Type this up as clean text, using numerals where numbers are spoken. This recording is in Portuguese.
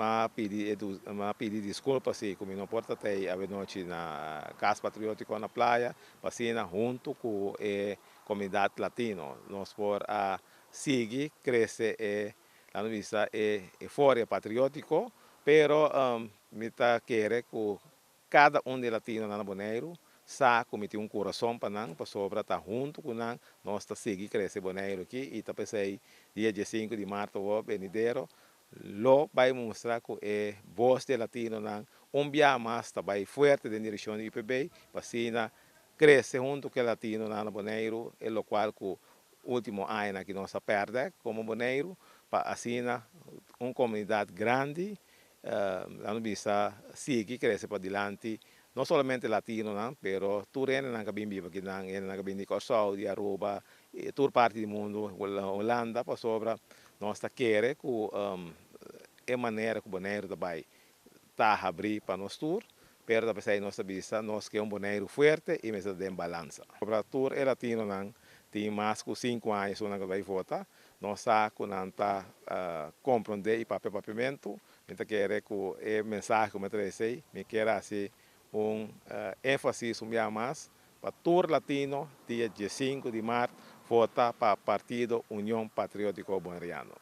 ma pedi desculpa se como não porta até a noite na Casa Patriótico na praia, passina junto com a comunidade latino. Nós por a seguir crescer a nossa fora patriótico, pero me tá querer que cada de latino na Bonaire sa comete coração para nang para sobra tá junto com nang nós tá seguir crescer Bonaire aqui e tá pensei dia 5 de março o venidero lo vai mostrar que é voz de latino nang dia mais tá vai forte de direção do IPB para sina crescer junto com latino na Bonaire e lo qual que último ano que nós perde como Bonaire para assina comunidade grande la bisa seguir crescer para diante não somente latino, não, pero turene nang kabimbi bagi nang en nang kabindi ko Saudi, Aruba, tur parte do mundo, Holanda, pa sobra, nós tá querer que é maneira que o boneiro também tá abrir para nós tur, pero da pessoa nós bisa nós que é boneiro forte e mesmo de balança. Para tur é latino nang tem mais que 5 anos nang vai votar, nós saco nang tá compreender e papiamento, então querer que é mensagem que me trazei, me quer assim ênfase mais para todo latino, dia 5 de março, votar para o Partido União Patriótico Bonaireano.